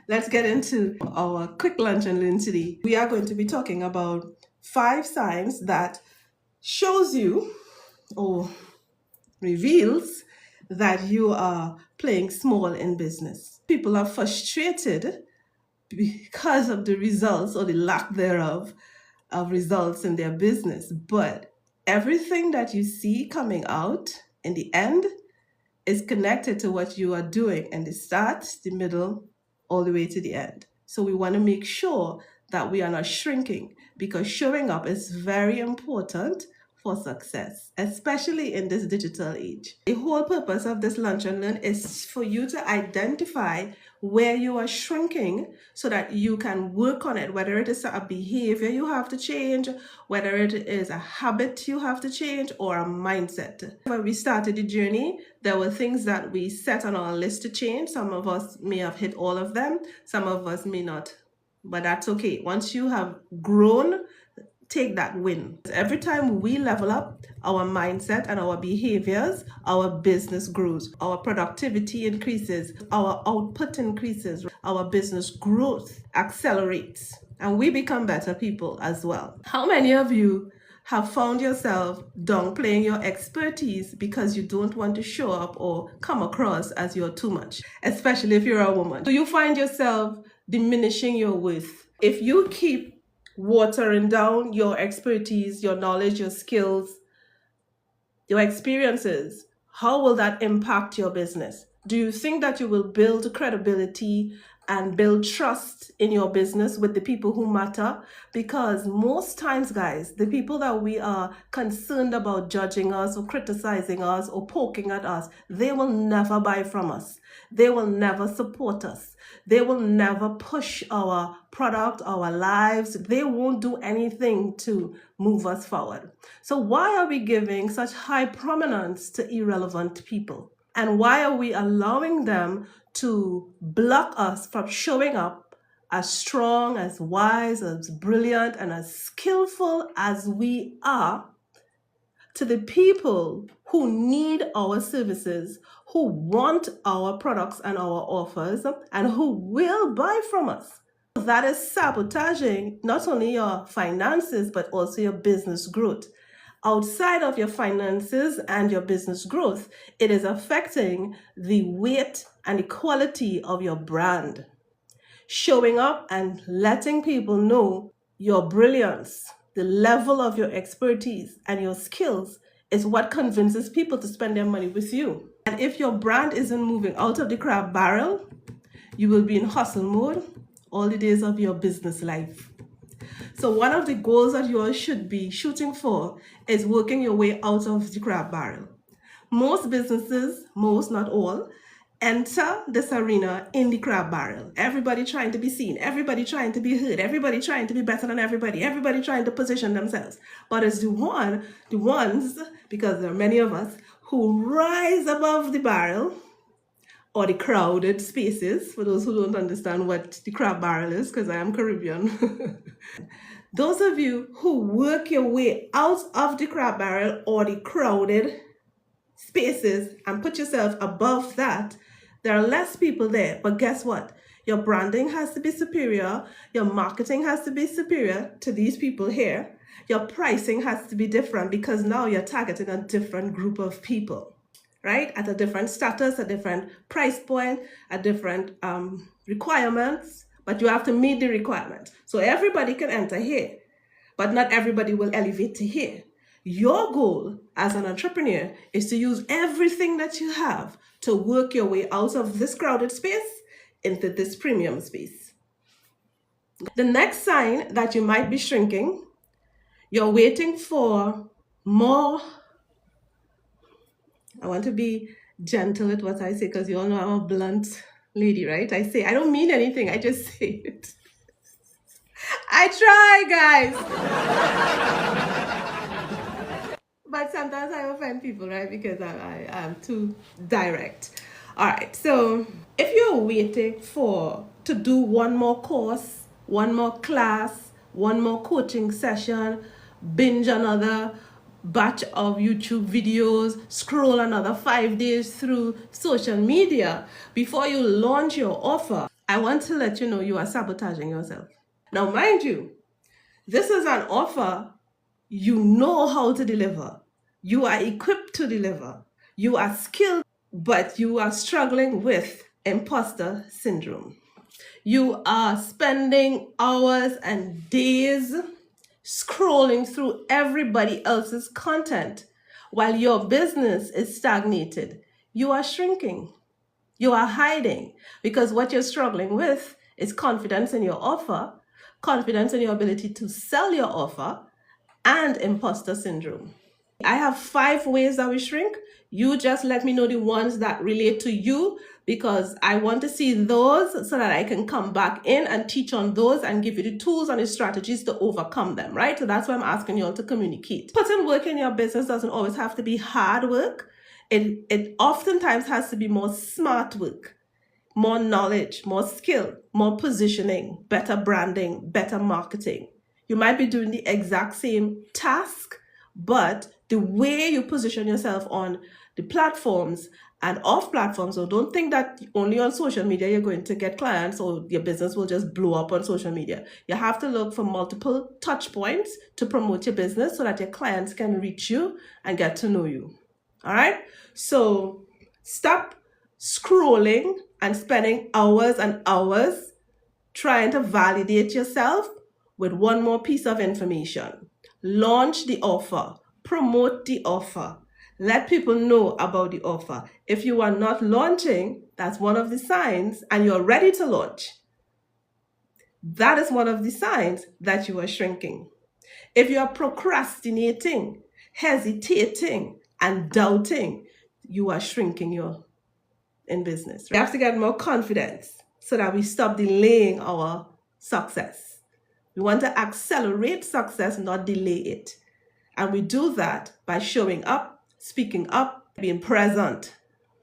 Let's get into our quick lunch and learn today. We are going to be talking about 5 signs that shows you or reveals that you are playing small in business. People are frustrated because of the results or the lack thereof of results in their business, but everything that you see coming out in the end is connected to what you are doing in the start, the middle, all the way to the end. So we want to make sure that we are not shrinking, because showing up is very important for success, especially in this digital age. The whole purpose of this Lunch and Learn is for you to identify where you are shrinking so that you can work on it, whether it is a behavior you have to change, whether it is a habit you have to change, or a mindset. When we started the journey, there were things that we set on our list to change. Some of us may have hit all of them, some of us may not, but that's okay. Once you have grown, take that win. Every time we level up our mindset and our behaviors, our business grows, our productivity increases, our output increases, our business growth accelerates, and we become better people as well. How many of you have found yourself downplaying your expertise because you don't want to show up or come across as you're too much, especially if you're a woman? Do you find yourself diminishing your worth? If you keep watering down your expertise, your knowledge, your skills, your experiences, how will that impact your business? Do you think that you will build credibility and build trust in your business with the people who matter? Because most times, guys, the people that we are concerned about judging us or criticizing us or poking at us, they will never buy from us. They will never support us. They will never push our product, our lives. They won't do anything to move us forward. So why are we giving such high prominence to irrelevant people? And why are we allowing them to block us from showing up as strong, as wise, as brilliant, and as skillful as we are to the people who need our services, who want our products and our offers, and who will buy from us? That is sabotaging not only your finances, but also your business growth. Outside of your finances and your business growth, it is affecting the weight and the quality of your brand. Showing up and letting people know your brilliance, the level of your expertise and your skills is what convinces people to spend their money with you. And if your brand isn't moving out of the crab barrel, you will be in hustle mode all the days of your business life. So one of the goals that you all should be shooting for is working your way out of the crab barrel. Most businesses, most, not all, enter this arena in the crab barrel. Everybody trying to be seen, everybody trying to be heard, everybody trying to be better than everybody trying to position themselves. But it's the ones, because there are many of us, who rise above the barrel or the crowded spaces, for those who don't understand what the crab barrel is, because I am Caribbean. Those of you who work your way out of the crab barrel or the crowded spaces and put yourself above that, there are less people there. But guess what? Your branding has to be superior. Your marketing has to be superior to these people here. Your pricing has to be different, because now you're targeting a different group of people, right? At a different status, a different price point, a different requirements, but you have to meet the requirements. So everybody can enter here, but not everybody will elevate to here. Your goal as an entrepreneur is to use everything that you have to work your way out of this crowded space into this premium space. The next sign that you might be shrinking, you're waiting for more. I want to be gentle with what I say, because you all know I'm a blunt lady, right? I don't mean anything, I just say it. I try, guys. But sometimes I offend people, right? Because I am too direct. All right, so if you're waiting to do one more course, one more class, one more coaching session, binge another batch of YouTube videos, scroll another 5 days through social media before you launch your offer, I want to let you know you are sabotaging yourself. Now, mind you, this is an offer you know how to deliver. You are equipped to deliver. You are skilled, but you are struggling with imposter syndrome. You are spending hours and days scrolling through everybody else's content while your business is stagnated. You are shrinking. You are hiding because what you're struggling with is confidence in your offer, confidence in your ability to sell your offer, and imposter syndrome. I have 5 ways that we shrink. You just let me know the ones that relate to you because I want to see those so that I can come back in and teach on those and give you the tools and the strategies to overcome them, right? So that's why I'm asking you all to communicate. Putting work in your business doesn't always have to be hard work. It oftentimes has to be more smart work, more knowledge, more skill, more positioning, better branding, better marketing. You might be doing the exact same task, but the way you position yourself on the platforms and off platforms, so don't think that only on social media you're going to get clients or your business will just blow up on social media. You have to look for multiple touch points to promote your business so that your clients can reach you and get to know you. All right? So stop scrolling and spending hours and hours trying to validate yourself with one more piece of information. Launch the offer, promote the offer, let people know about the offer. If you are not launching, that's one of the signs, and you're ready to launch. That is one of the signs that you are shrinking. If you are procrastinating, hesitating, and doubting, you are shrinking in business. We have to get more confidence so that we stop delaying our success. We want to accelerate success, not delay it. And we do that by showing up, speaking up, being present.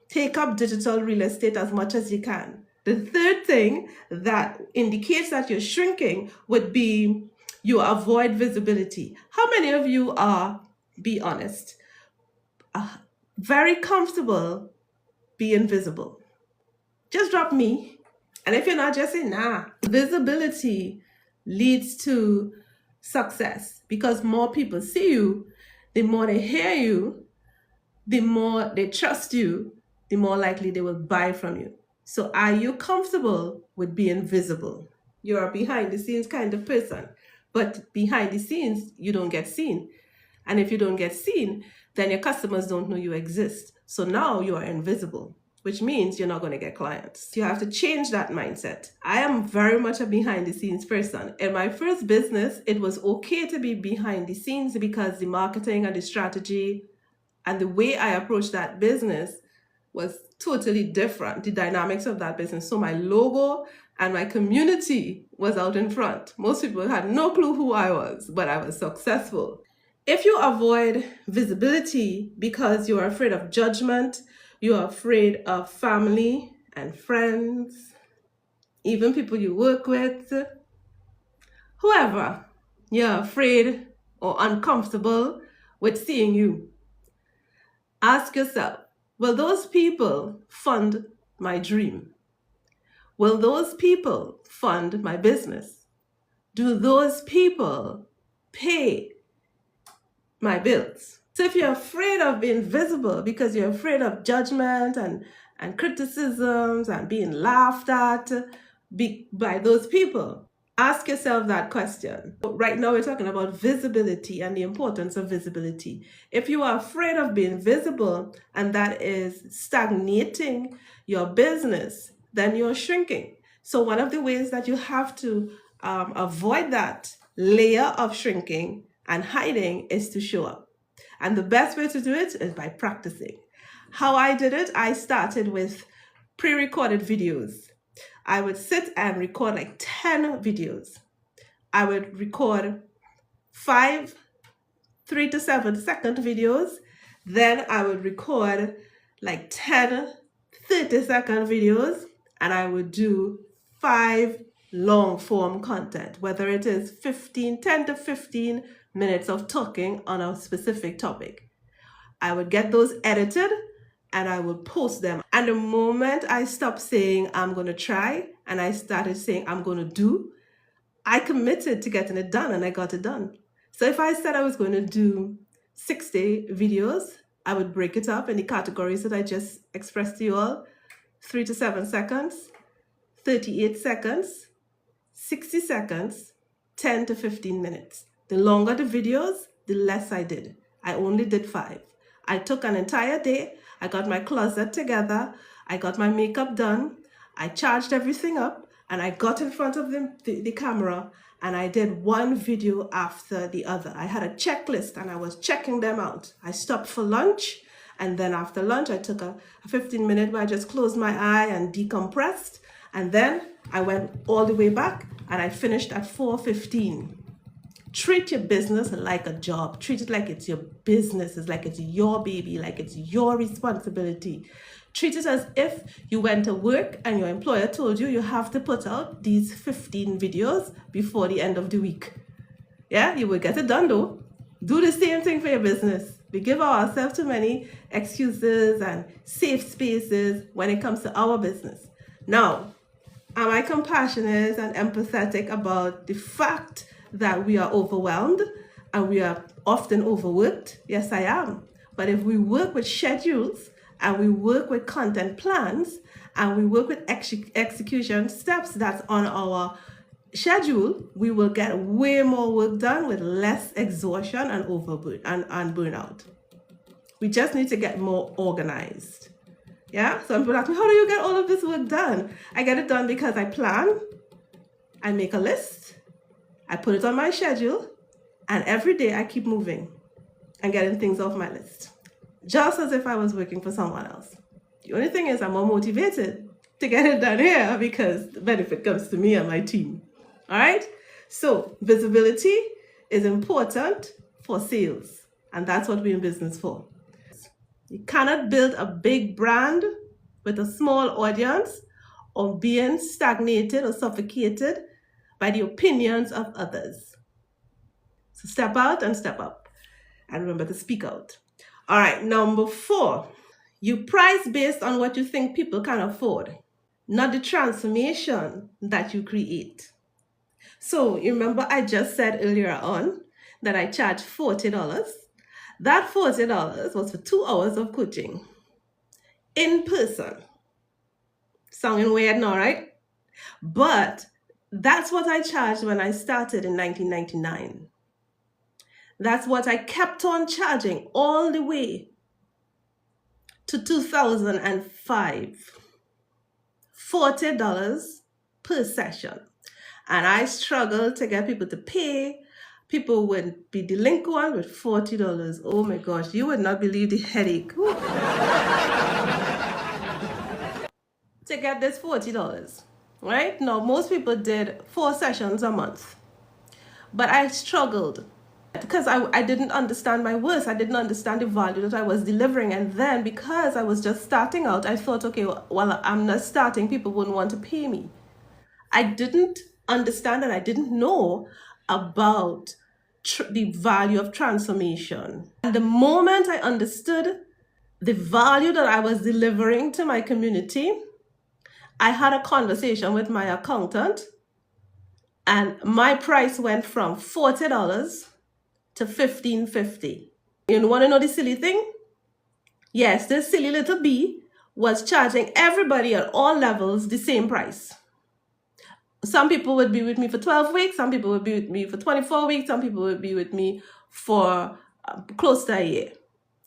Take up digital real estate as much as you can. The third thing that indicates that you're shrinking would be you avoid visibility. How many of you are, be honest, very comfortable being visible? Just drop me. And if you're not, just say nah. Visibility leads to success because more people see you, the more they hear you, the more they trust you, the more likely they will buy from you. So are you comfortable with being visible? You're a behind the scenes kind of person, but behind the scenes, you don't get seen. And if you don't get seen, then your customers don't know you exist. So now you are invisible, which means you're not going to get clients. You have to change that mindset. I am very much a behind the scenes person. In my first business, it was okay to be behind the scenes because the marketing and the strategy and the way I approached that business was totally different, the dynamics of that business. So my logo and my community was out in front. Most people had no clue who I was, but I was successful. If you avoid visibility because you are afraid of judgment, you are afraid of family and friends, even people you work with, whoever, you're afraid or uncomfortable with seeing you, ask yourself, will those people fund my dream? Will those people fund my business? Do those people pay my bills? So if you're afraid of being visible because you're afraid of judgment and criticisms and being laughed at by those people, ask yourself that question. Right now we're talking about visibility and the importance of visibility. If you are afraid of being visible and that is stagnating your business, then you're shrinking. So one of the ways that you have to avoid that layer of shrinking and hiding is to show up. And the best way to do it is by practicing. How I did it, I started with pre-recorded videos. I would sit and record like 10 videos. I would record 5 3 to 7 second videos. Then I would record like 10 30-second videos. And I would do 5 long form content, whether it is 10 to 15 minutes of talking on a specific topic. I would get those edited and I would post them. And the moment I stopped saying I'm going to try and I started saying, I'm going to do, I committed to getting it done and I got it done. So if I said I was going to do 60 videos, I would break it up in the categories that I just expressed to you all: 3 to 7 seconds, 38 seconds, 60 seconds, 10 to 15 minutes. The longer the videos, the less I did. I only did 5. I took an entire day. I got my closet together. I got my makeup done. I charged everything up and I got in front of the camera and I did one video after the other. I had a checklist and I was checking them out. I stopped for lunch, and then after lunch I took a 15-minute where I just closed my eye and decompressed, and then I went all the way back and I finished at 4:15. Treat your business like a job. Treat it like it's your business. It's like it's your baby, like it's your responsibility. Treat it as if you went to work and your employer told you you have to put out these 15 videos before the end of the week. Yeah, you will get it done though. Do the same thing for your business. We give ourselves too many excuses and safe spaces when it comes to our business. Now, am I compassionate and empathetic about the fact that we are overwhelmed and we are often overworked? Yes, I am. But if we work with schedules and we work with content plans and we work with execution steps that's on our schedule, we will get way more work done with less exhaustion and burnout. We just need to get more organized. Yeah, some people ask me, how do you get all of this work done? I get it done because I plan, I make a list, I put it on my schedule, and every day I keep moving and getting things off my list, just as if I was working for someone else. The only thing is I'm more motivated to get it done here because the benefit comes to me and my team. All right? So visibility is important for sales, and that's what we're in business for. You cannot build a big brand with a small audience or being stagnated or suffocated by the opinions of others. So step out and step up. And remember to speak out. All right, number 4. You price based on what you think people can afford, not the transformation that you create. So you remember I just said earlier on that I charge $40. That $40 was for 2 hours of coaching in person. Sounding weird now, right? But that's what I charged when I started in 1999. That's what I kept on charging all the way to 2005. $40 per session. And I struggled to get people to pay. People would be delinquent with $40. Oh my gosh, you would not believe the headache. To get this $40, right? Now, most people did 4 sessions a month. But I struggled because I didn't understand my worth. I didn't understand the value that I was delivering. And then because I was just starting out, I thought, okay, well, I'm not starting. People wouldn't want to pay me. I didn't understand and I didn't know about the value of transformation. And the moment I understood the value that I was delivering to my community, I had a conversation with my accountant and my price went from $40 to $15.50. You want to know the silly thing? Yes, this silly little bee was charging everybody at all levels the same price. Some people would be with me for 12 weeks. Some people would be with me for 24 weeks. Some people would be with me for close to a year.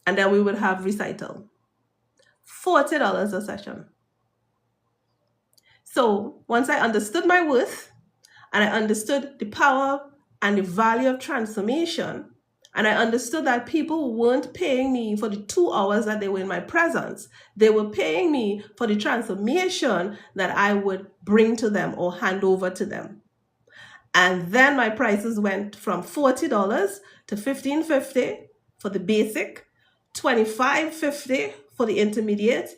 And then we would have recital. $40 a session. So once I understood my worth and I understood the power and the value of transformation, and I understood that people weren't paying me for the 2 hours that they were in my presence. They were paying me for the transformation that I would bring to them or hand over to them. And then my prices went from $40 to $15.50 for the basic, $25.50 for the intermediate,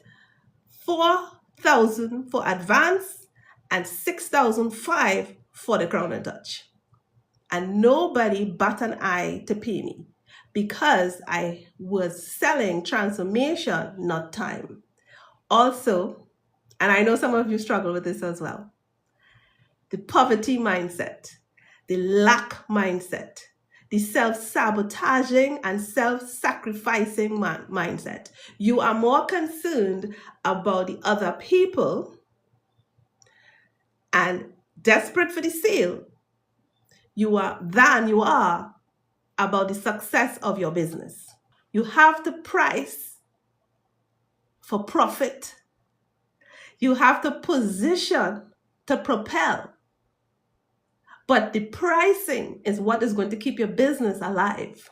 $4,000 for advanced, and $6,500 for the crown and touch. And nobody bat an eye to pay me because I was selling transformation, not time. Also, and I know some of you struggle with this as well, the poverty mindset, the lack mindset, the self-sabotaging and self-sacrificing mindset. You are more concerned about the other people and desperate for the sale than you are about the success of your business. You have to price for profit. You have to position to propel. But the pricing is what is going to keep your business alive.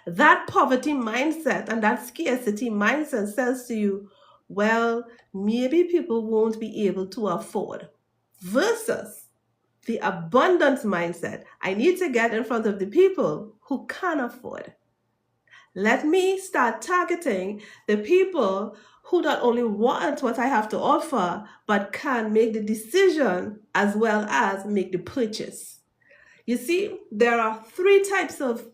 That poverty mindset and that scarcity mindset says to you, well, maybe people won't be able to afford, versus the abundance mindset. I need to get in front of the people who can afford. Let me start targeting the people who not only want what I have to offer, but can make the decision as well as make the purchase. You see, there are 3 types of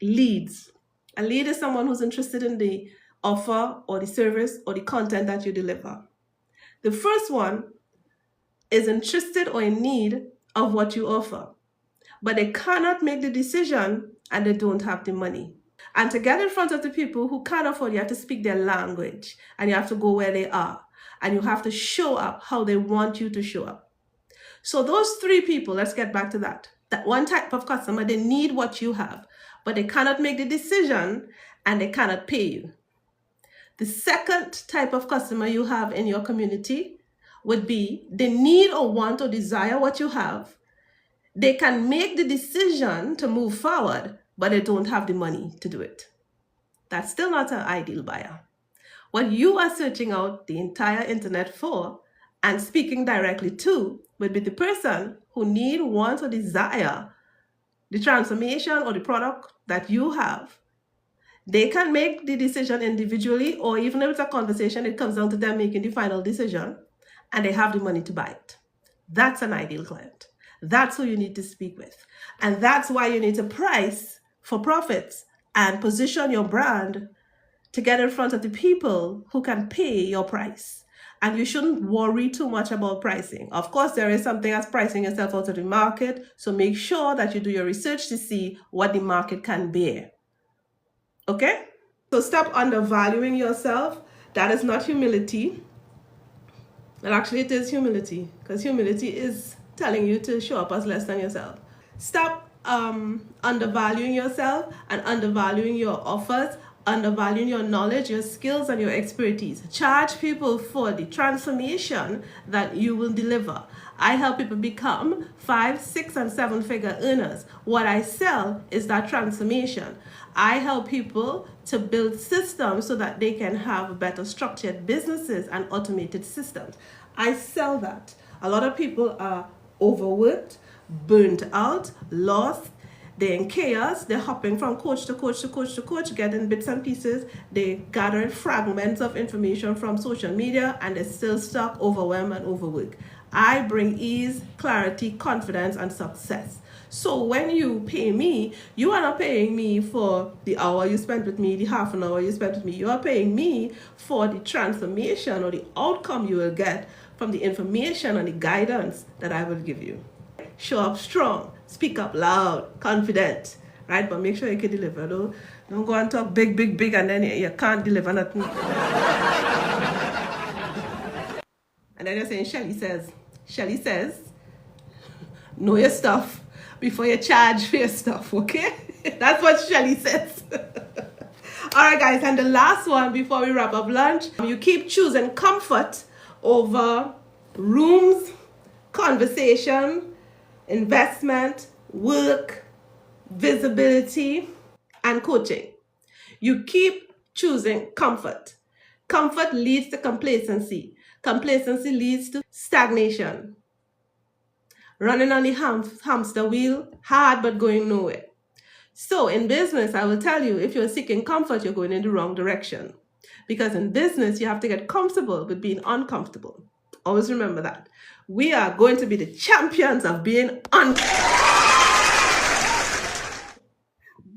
leads. A lead is someone who's interested in the offer or the service or the content that you deliver. The first one is interested or in need of what you offer, but they cannot make the decision and they don't have the money. And to get in front of the people who can't afford, you have to speak their language and you have to go where they are and you have to show up how they want you to show up. So those 3 people, let's get back to that. That one type of customer, they need what you have, but they cannot make the decision and they cannot pay you. The second type of customer you have in your community would be they need or want or desire what you have. They can make the decision to move forward, but they don't have the money to do it. That's still not an ideal buyer. What you are searching out the entire internet for and speaking directly to would be the person who need, want, or desire the transformation or the product that you have. They can make the decision individually, or even if it's a conversation, it comes down to them making the final decision, and they have the money to buy it. That's an ideal client. That's who you need to speak with. And that's why you need to price for profits and position your brand to get in front of the people who can pay your price. And you shouldn't worry too much about pricing. Of course, there is something as pricing yourself out of the market. So make sure that you do your research to see what the market can bear. Okay? So stop undervaluing yourself. That is not humility. Well, actually, it is humility, because humility is telling you to show up as less than yourself. Stop undervaluing yourself and undervaluing your offers, undervaluing your knowledge, your skills, and your expertise. Charge people for the transformation that you will deliver. I help people become 5, 6, and 7-figure earners. What I sell is that transformation. I help people to build systems so that they can have better structured businesses and automated systems. I sell that. A lot of people are overworked, burnt out, lost. They're in chaos. They're hopping from coach to coach to coach to coach, getting bits and pieces. They're gathering fragments of information from social media, and they're still stuck, overwhelmed, and overworked. I bring ease, clarity, confidence, and success. So when you pay me, you are not paying me for the hour you spent with me, the half an hour you spent with me. You are paying me for the transformation or the outcome you will get from the information and the guidance that I will give you. Show up strong, speak up loud, confident, right? But make sure you can deliver, though. Don't go and talk big, big, big, and then you can't deliver nothing. And then you're saying, Shelly says, know your stuff before you charge for your stuff, okay? That's what Shelly says. All right, guys, and the last one before we wrap up lunch, you keep choosing comfort over rooms, conversation, investment, work, visibility, and coaching. You keep choosing comfort. Comfort leads to complacency. Complacency leads to stagnation. Running on the hamster wheel, hard but going nowhere. So in business, I will tell you, if you're seeking comfort, you're going in the wrong direction. Because in business, you have to get comfortable with being uncomfortable. Always remember that. We are going to be the champions of being uncomfortable.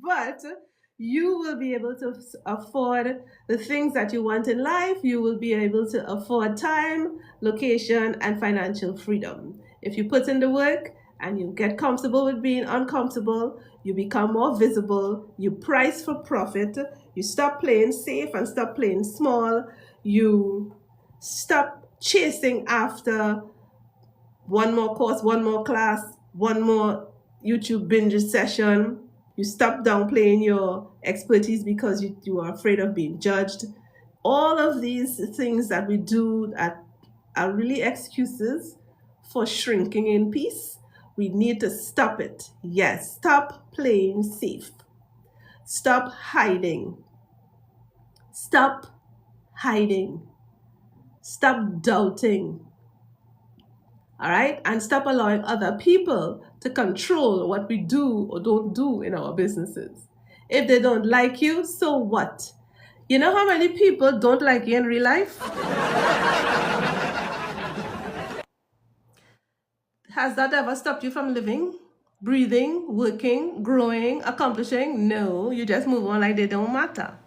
But you will be able to afford the things that you want in life. You will be able to afford time, location, and financial freedom. If you put in the work and you get comfortable with being uncomfortable, you become more visible, you price for profit, you stop playing safe and stop playing small, you stop chasing after one more course, one more class, one more YouTube binge session. You stop downplaying your expertise because you are afraid of being judged. All of these things that we do are really excuses for shrinking in peace. We need to stop it. Yes, stop playing safe. Stop hiding. Stop hiding. Stop doubting. All right? And stop allowing other people to control what we do or don't do in our businesses. If they don't like you, so what? You know how many people don't like you in real life? Has that ever stopped you from living, breathing, working, growing, accomplishing? No, you just move on like they don't matter.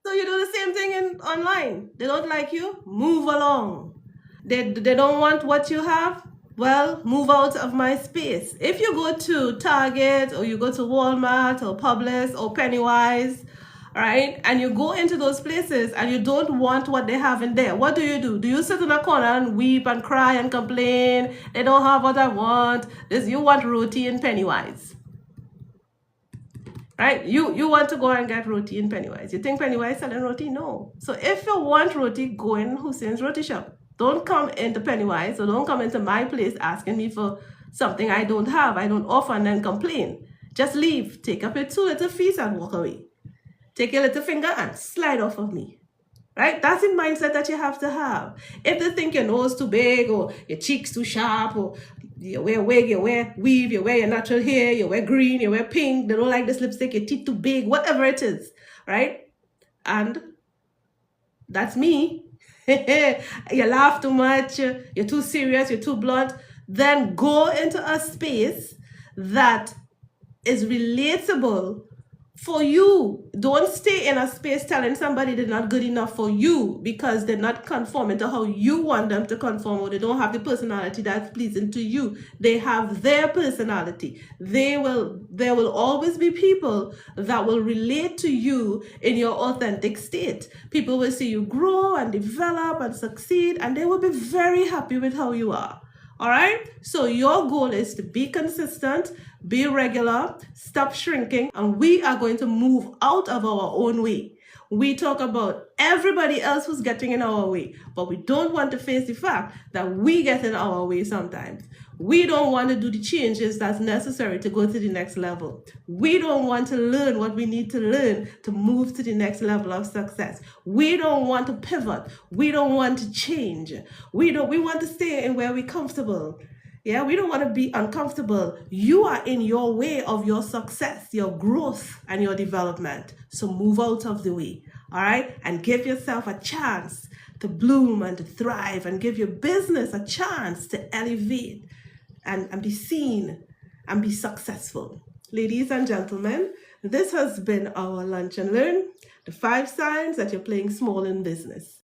So you do the same thing in online. They don't like you, move along. They don't want what you have, well, move out of my space. If you go to Target or you go to Walmart or Publix or Pennywise, right, and you go into those places and you don't want what they have in there, what do? Do you sit in a corner and weep and cry and complain? They don't have what I want. You want roti in Pennywise. Right? You want to go and get roti in Pennywise. You think Pennywise selling roti? No. So if you want roti, go in Hussein's roti shop. Don't come into Pennywise or don't come into my place asking me for something I don't have, I don't offer, and then complain. Just leave. Take up your 2 little feet and walk away. Take your little finger and slide off of me. Right? That's the mindset that you have to have. If they think your nose too big or your cheeks too sharp or you wear wig, you wear weave, you wear your natural hair, you wear green, you wear pink, they don't like this lipstick, your teeth too big, whatever it is, right? And that's me. You laugh too much, you're too serious, you're too blunt. Then go into a space that is relatable for you. Don't stay in a space telling somebody they're not good enough for you because they're not conforming to how you want them to conform, or they don't have the personality that's pleasing to you. They have their personality. There will always be people that will relate to you in your authentic state. People will see you grow and develop and succeed, and they will be very happy with how you are. All right, so your goal is to be consistent, be regular, stop shrinking, and we are going to move out of our own way. We talk about everybody else who's getting in our way, but we don't want to face the fact that we get in our way sometimes. We don't want to do the changes that's necessary to go to the next level. We don't want to learn what we need to learn to move to the next level of success. We don't want to pivot. We don't want to change. We want to stay in where we're comfortable. Yeah, we don't want to be uncomfortable. You are in your way of your success, your growth, and your development. So move out of the way, all right? And give yourself a chance to bloom and to thrive, and give your business a chance to elevate and be seen and be successful. Ladies and gentlemen, this has been our Lunch and Learn, the 5 signs that you're playing small in business.